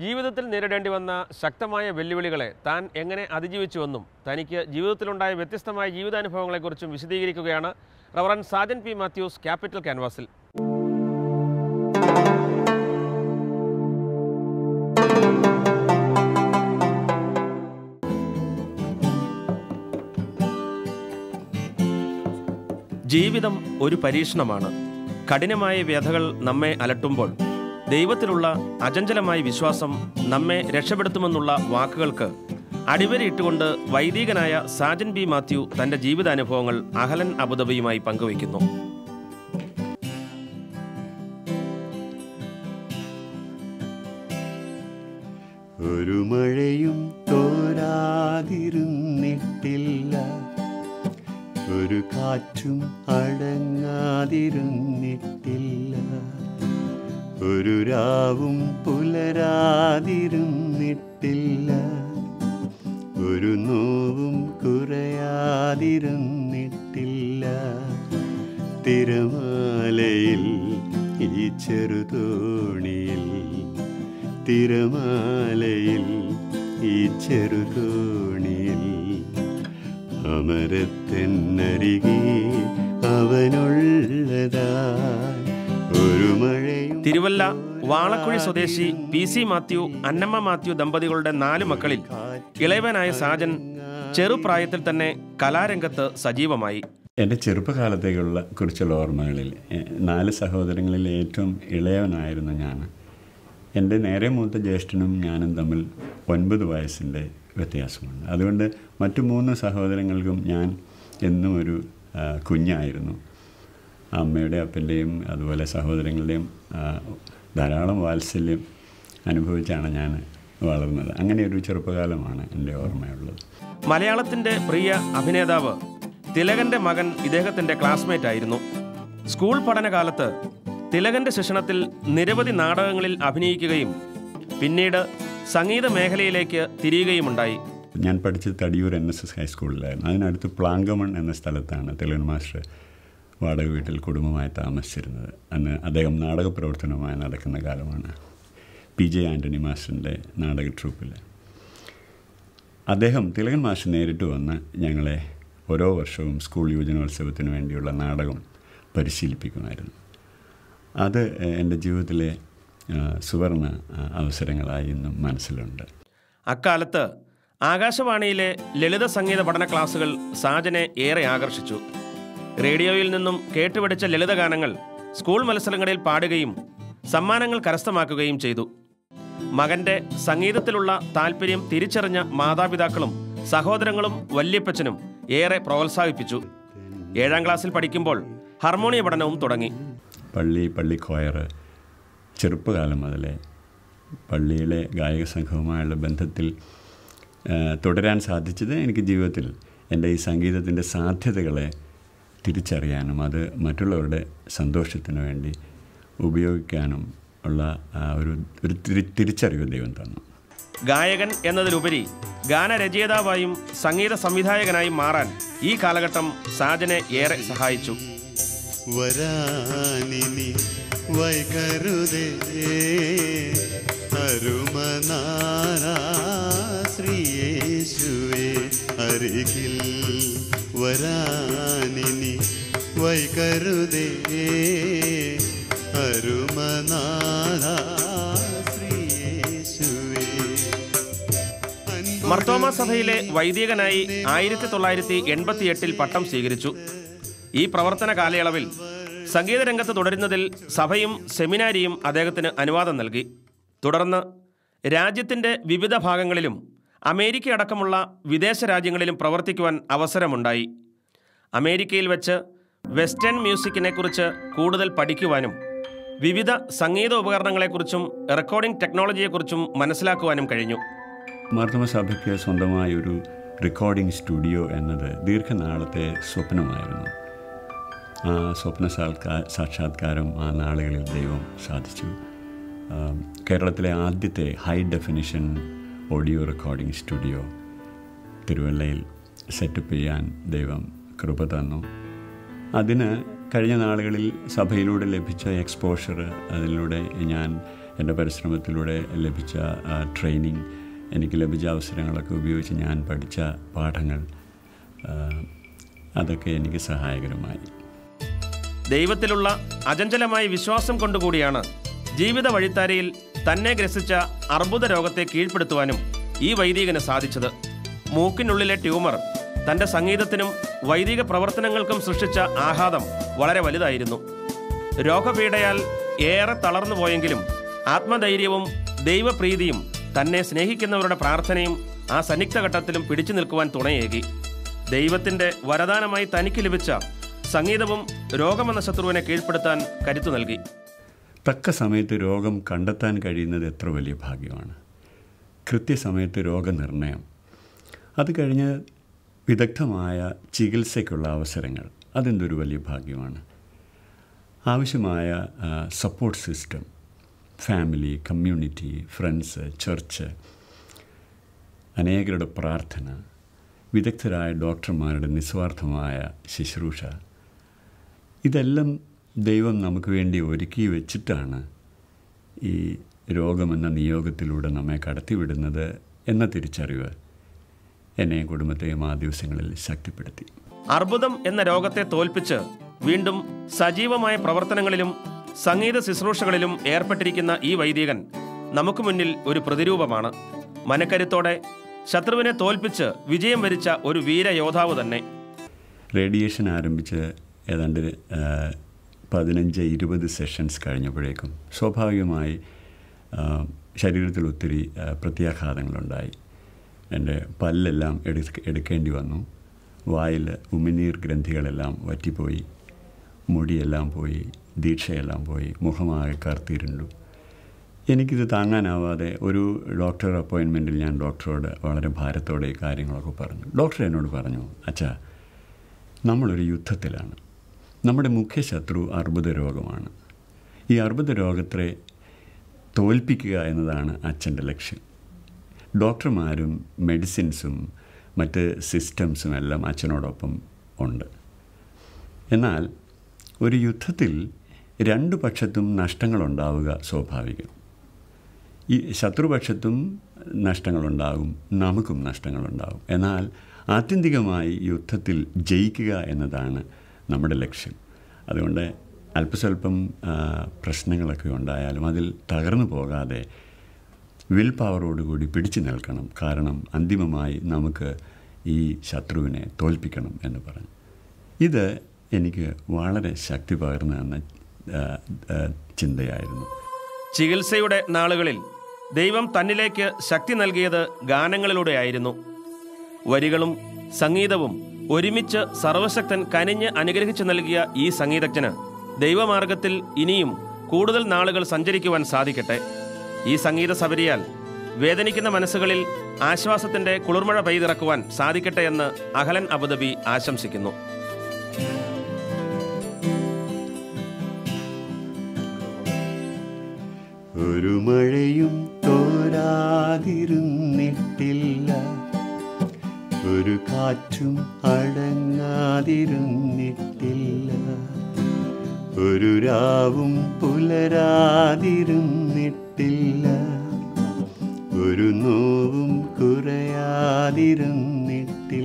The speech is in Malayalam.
ജീവിതത്തിൽ നേരിടേണ്ടി വന്ന ശക്തമായ വെല്ലുവിളികളെ താൻ എങ്ങനെ അതിജീവിച്ചുവെന്നും തനിക്ക് ജീവിതത്തിലുണ്ടായ വ്യത്യസ്തമായ ജീവിതാനുഭവങ്ങളെക്കുറിച്ചും വിശദീകരിക്കുകയാണ് reverend Sajan P Mathews capital ക്യാൻവാസിൽ. ജീവിതം ഒരു പരീക്ഷണമാണ്. കഠിനമായ വ്യഥകൾ നമ്മെ അലട്ടുമ്പോൾ ദൈവത്തിലുള്ള അചഞ്ചലമായ വിശ്വാസം നമ്മെ രക്ഷപ്പെടുത്തുമെന്നുള്ള വാക്കുകൾക്ക് അടിവരയിട്ടുകൊണ്ട് വൈദികനായ സാജൻ ബി മാത്യു തൻ്റെ ജീവിതാനുഭവങ്ങൾ അഹലൻ അബുദാബിയുമായി പങ്കുവയ്ക്കുന്നു. ഒരു മഴയും തോരാതിരുന്നിട്ടില്ല, ഒരു കാറ്റും അടങ്ങാതിരുന്നിട്ടില്ല, ഒരു രാവും പുലരാതിരുന്നിട്ടില്ല, ഒരു നോവും കുറയാതിരുന്നിട്ടില്ല. തിരമാലയിൽ ഈ ചെറുതോണിയിൽ, തിരമാലയിൽ ഈ ചെറുതോണിയിൽ, അമരത്തെന്നരികെ അവനുള്ളതാ ഒരു മഴയും. തിരുവല്ല വാളക്കുഴി സ്വദേശി PC മാത്യു, അന്നമ്മ മാത്യു ദമ്പതികളുടെ 4 മക്കളിൽ ഇളയവനായ സാജൻ ചെറുപ്രായത്തിൽ തന്നെ കലാരംഗത്ത് സജീവമായി. എൻ്റെ കുറിച്ചുള്ള ഓർമ്മകളിൽ 4 സഹോദരങ്ങളിൽ ഏറ്റവും ഇളയവനായിരുന്നു ഞാൻ. എൻ്റെ നേരെ മൂത്ത ജ്യേഷ്ഠനും ഞാനും തമ്മിൽ 9 വയസ്സിൻ്റെ വ്യത്യാസമുണ്ട്. അതുകൊണ്ട് മറ്റു 3 സഹോദരങ്ങൾക്കും ഞാൻ എന്നും ഒരു കുഞ്ഞായിരുന്നു. അമ്മയുടെയും അപ്പൻ്റെയും അതുപോലെ സഹോദരങ്ങളുടെയും ധാരാളം വാത്സല്യം അനുഭവിച്ചാണ് ഞാൻ വളർന്നത്. അങ്ങനെ ഒരു ചെറുപ്പകാലമാണ് എൻ്റെ ഓർമ്മയുള്ളത്. മലയാളത്തിൻ്റെ പ്രിയ അഭിനേതാവ് തിലകൻ്റെ മകൻ ഇദ്ദേഹത്തിൻ്റെ ക്ലാസ്മേറ്റ് ആയിരുന്നു. സ്കൂൾ പഠനകാലത്ത് തിലകൻ്റെ ശിക്ഷണത്തിൽ നിരവധി നാടകങ്ങളിൽ അഭിനയിക്കുകയും പിന്നീട് സംഗീത മേഖലയിലേക്ക് തിരിയുകയുമുണ്ടായി. ഞാൻ പഠിച്ചത് തടിയൂർ NSS ഹൈസ്കൂളിലായിരുന്നു. അതിനടുത്ത് പ്ലാങ്കമൺ എന്ന സ്ഥലത്താണ് തിലകൻ മാസ്റ്റർ വാടക വീട്ടിൽ കുടുംബമായി താമസിച്ചിരുന്നത്. അന്ന് അദ്ദേഹം നാടക പ്രവർത്തനവുമായി നടക്കുന്ന കാലമാണ്. PJ ആൻ്റണി മാസ്റ്ററിൻ്റെ നാടക ട്രൂപ്പിൽ അദ്ദേഹം തിലകൻ മാസ്റ്റർ നേരിട്ട് വന്ന് ഞങ്ങളെ ഓരോ വർഷവും സ്കൂൾ യുവജനോത്സവത്തിന് വേണ്ടിയുള്ള നാടകം പരിശീലിപ്പിക്കുമായിരുന്നു. അത് എൻ്റെ ജീവിതത്തിലെ സുവർണ അവസരങ്ങളായി ഇന്നും മനസ്സിലുണ്ട്. അക്കാലത്ത് ആകാശവാണിയിലെ ലളിത സംഗീത പഠന ക്ലാസുകൾ സാജനെ ഏറെ ആകർഷിച്ചു. റേഡിയോയിൽ നിന്നും കേട്ടുപഠിച്ച ലളിതഗാനങ്ങൾ സ്കൂൾ മത്സരങ്ങളിൽ പാടുകയും സമ്മാനങ്ങൾ കരസ്ഥമാക്കുകയും ചെയ്തു. മകൻ്റെ സംഗീതത്തിലുള്ള താല്പര്യം തിരിച്ചറിഞ്ഞ മാതാപിതാക്കളും സഹോദരങ്ങളും വല്യപ്പച്ചനും ഏറെ പ്രോത്സാഹിപ്പിച്ചു. 7ാം ക്ലാസ്സിൽ പഠിക്കുമ്പോൾ ഹാർമോണിയ പഠനവും തുടങ്ങി. പള്ളി കൊയർ ചെറുപ്പകാലം മുതലേ പള്ളിയിലെ ഗായക സംഘവുമായുള്ള ബന്ധത്തിൽ തുടരാൻ സാധിച്ചത് എനിക്ക് ജീവിതത്തിൽ എൻ്റെ ഈ സംഗീതത്തിൻ്റെ സാധ്യതകളെ തിരിച്ചറിയാനും അത് മറ്റുള്ളവരുടെ സന്തോഷത്തിന് വേണ്ടി ഉപയോഗിക്കാനും ഉള്ള ഒരു തിരിച്ചറിവ് ദൈവം തന്നു. ഗായകൻ എന്നതിലുപരി ഗാനരചയിതാവായും സംഗീത സംവിധായകനായും മാറാൻ ഈ കാലഘട്ടം സാജനെ ഏറെ സഹായിച്ചു. വരാനിനി വൈകരുതേ അരുമനാരാ ശ്രീയേശുവേ അരികിൽ, വരാനിനി വൈകരുതേ അരുമനാരാ ശ്രീയേശുവേ. മർത്തോമ സഭയിലെ വൈദികനായി 1988 പട്ടം സ്വീകരിച്ചു. ഈ പ്രവർത്തന കാലയളവിൽ സംഗീതരംഗത്ത് തുടരുന്നതിൽ സഭയും സെമിനാരിയും അദ്ദേഹത്തിന് അനുവാദം നൽകി. തുടർന്ന് രാജ്യത്തിൻ്റെ വിവിധ ഭാഗങ്ങളിലും അമേരിക്ക അടക്കമുള്ള വിദേശ രാജ്യങ്ങളിലും പ്രവർത്തിക്കുവാൻ അവസരമുണ്ടായി. അമേരിക്കയിൽ വെച്ച് വെസ്റ്റേൺ മ്യൂസിക്കിനെക്കുറിച്ച് കൂടുതൽ പഠിക്കുവാനും വിവിധ സംഗീത ഉപകരണങ്ങളെക്കുറിച്ചും റെക്കോർഡിംഗ് ടെക്നോളജിയെക്കുറിച്ചും മനസ്സിലാക്കുവാനും കഴിഞ്ഞു. മാർത്തോമ സഭയ്ക്ക് സ്വന്തമായൊരു റെക്കോർഡിംഗ് സ്റ്റുഡിയോ എന്നത് ദീർഘനാളത്തെ സ്വപ്നമായിരുന്നു. ആ സ്വപ്ന സാക്ഷാത്കാരം ആ നാളുകളിൽ ദൈവം സാധിച്ചു. കേരളത്തിലെ ആദ്യത്തെ high definition audio recording studio തിരുവല്ലയിൽ സെറ്റപ്പ് ചെയ്യാൻ ദൈവം കൃപ തന്നു. അതിന് കഴിഞ്ഞ നാളുകളിൽ സഭയിലൂടെ ലഭിച്ച എക്സ്പോഷർ, അതിലൂടെ ഞാൻ എൻ്റെ പരിശ്രമത്തിലൂടെ ലഭിച്ച ട്രെയിനിങ്, എനിക്ക് ലഭിച്ച അവസരങ്ങളൊക്കെ ഉപയോഗിച്ച് ഞാൻ പഠിച്ച പാഠങ്ങൾ, അതൊക്കെ എനിക്ക് സഹായകരമായി. ദൈവത്തിലുള്ള അചഞ്ചലമായ വിശ്വാസം കൊണ്ടുകൂടിയാണ് ജീവിത വഴിത്താരയിൽ തന്നെ ഗ്രസിച്ച അർബുദ രോഗത്തെ കീഴ്പ്പെടുത്തുവാനും ഈ വൈദികന് സാധിച്ചത്. മൂക്കിനുള്ളിലെ ട്യൂമർ തൻ്റെ സംഗീതത്തിനും വൈദിക പ്രവർത്തനങ്ങൾക്കും സൃഷ്ടിച്ച ആഘാതം വളരെ വലുതായിരുന്നു. രോഗപീഡയാൽ ഏറെ തളർന്നു പോയെങ്കിലും ആത്മധൈര്യവും ദൈവപ്രീതിയും തന്നെ സ്നേഹിക്കുന്നവരുടെ പ്രാർത്ഥനയും ആ സന്നിഗ്ധഘട്ടത്തിലും പിടിച്ചു നിൽക്കുവാൻ തുണയേകി. ദൈവത്തിൻ്റെ വരദാനമായി തനിക്ക് ലഭിച്ച സംഗീതവും രോഗമെന്ന ശത്രുവിനെ കീഴ്പ്പെടുത്താൻ കരുത്തു നൽകി. തക്ക സമയത്ത് രോഗം കണ്ടെത്താൻ കഴിയുന്നത് എത്ര വലിയ ഭാഗ്യമാണ്. കൃത്യസമയത്ത് രോഗനിർണയം, അത് കഴിഞ്ഞ് വിദഗ്ധമായ ചികിത്സയ്ക്കുള്ള അവസരങ്ങൾ, അതെന്തൊരു വലിയ ഭാഗ്യമാണ്. ആവശ്യമായ support system, family, community, friends, church, അനേകരുടെ പ്രാർത്ഥന, വിദഗ്ധരായ ഡോക്ടർമാരുടെ നിസ്വാർത്ഥമായ ശുശ്രൂഷ, ഇതെല്ലാം ദൈവം നമുക്ക് വേണ്ടി ഒരുക്കി വെച്ചിട്ടാണ് ഈ രോഗമെന്ന നിയോഗത്തിലൂടെ നമ്മെ കടത്തിവിടുന്നത് എന്ന തിരിച്ചറിവ് എന്നെയും കുടുംബത്തെയും ആ ദിവസങ്ങളിൽ ശക്തിപ്പെടുത്തി. അർബുദം എന്ന രോഗത്തെ തോൽപ്പിച്ച് വീണ്ടും സജീവമായ പ്രവർത്തനങ്ങളിലും സംഗീത ശുശ്രൂഷകളിലും ഏർപ്പെട്ടിരിക്കുന്ന ഈ വൈദികൻ നമുക്ക് മുന്നിൽ ഒരു പ്രതിരൂപമാണ്. മനക്കരുത്തോടെ ശത്രുവിനെ തോൽപ്പിച്ച് വിജയം വരിച്ച ഒരു വീരയോദ്ധാവ് തന്നെ. റേഡിയേഷൻ ആരംഭിച്ച് ഏതാണ്ട് 15-20 സെഷൻസ് കഴിഞ്ഞപ്പോഴേക്കും സ്വാഭാവികമായി ശരീരത്തിൽ ഒത്തിരി പ്രത്യാഘാതങ്ങളുണ്ടായി. എൻ്റെ പല്ലെല്ലാം എടുക്കേണ്ടി വന്നു. വായിൽ ഉമിനീർ ഗ്രന്ഥികളെല്ലാം വറ്റിപ്പോയി, മുടിയെല്ലാം പോയി, ദീക്ഷയെല്ലാം പോയി, മുഖമാകെ കറുത്തിരുണ്ടു. എനിക്കിത് താങ്ങാനാവാതെ ഒരു ഡോക്ടർ അപ്പോയിൻമെൻറ്റിൽ ഞാൻ ഡോക്ടറോട് വളരെ ഭാരത്തോടെ ഈ കാര്യങ്ങളൊക്കെ പറഞ്ഞു. ഡോക്ടർ എന്നോട് പറഞ്ഞു, അച്ഛാ, നമ്മളൊരു യുദ്ധത്തിലാണ്. നമ്മുടെ മുഖ്യ ശത്രു അർബുദ രോഗമാണ്. ഈ അർബുദ രോഗത്തെ തോൽപ്പിക്കുക എന്നതാണ് അച്ഛൻ്റെ ലക്ഷ്യം. ഡോക്ടർമാരും മെഡിസിൻസും മറ്റ് സിസ്റ്റംസും എല്ലാം അച്ഛനോടൊപ്പം ഉണ്ട്. എന്നാൽ ഒരു യുദ്ധത്തിൽ രണ്ടു പക്ഷത്തും നഷ്ടങ്ങളുണ്ടാവുക സ്വാഭാവികം. ഈ ശത്രുപക്ഷത്തും നഷ്ടങ്ങളുണ്ടാകും, നമുക്കും നഷ്ടങ്ങളുണ്ടാകും. എന്നാൽ ആത്യന്തികമായി യുദ്ധത്തിൽ ജയിക്കുക എന്നതാണ് നമ്മുടെ ലക്ഷ്യം. അതുകൊണ്ട് അല്പസ്വല്പം പ്രശ്നങ്ങളൊക്കെ ഉണ്ടായാലും അതിൽ തകർന്നു പോകാതെ വിൽ പവറോടുകൂടി പിടിച്ചു നിൽക്കണം. കാരണം അന്തിമമായി നമുക്ക് ഈ ശത്രുവിനെ തോൽപ്പിക്കണം എന്ന് പറഞ്ഞു. ഇത് എനിക്ക് വളരെ ശക്തി പകർന്നു തന്ന ചിന്തയായിരുന്നു. ചികിത്സയുടെ നാളുകളിൽ ദൈവം തന്നിലേക്ക് ശക്തി നൽകിയത് ഗാനങ്ങളിലൂടെയായിരുന്നു. വരികളും സംഗീതവും ഒരുമിച്ച് സർവശക്തൻ കനിഞ്ഞ് അനുഗ്രഹിച്ചു നൽകിയ ഈ സംഗീതജ്ഞന് ദൈവമാർഗത്തിൽ ഇനിയും കൂടുതൽ നാളുകൾ സഞ്ചരിക്കുവാൻ സാധിക്കട്ടെ. ഈ സംഗീത സബരിയാൽ വേദനിക്കുന്ന മനസ്സുകളിൽ ആശ്വാസത്തിൻ്റെ കുളിർമഴ പെയ്തിറക്കുവാൻ സാധിക്കട്ടെ എന്ന് അഹലൻ അബുദാബി ആശംസിക്കുന്നു. ഒരു മഴയും തോരാതിരുന്നിട്ടില്ല, ഒരു കാറ്റും അടങ്ങാതിരുന്നിട്ടില്ല, ഒരു രാവും പുലരാതിരുന്നിട്ടില്ല, ഒരു നോവും കുറയാതിരുന്നിട്ടില്ല.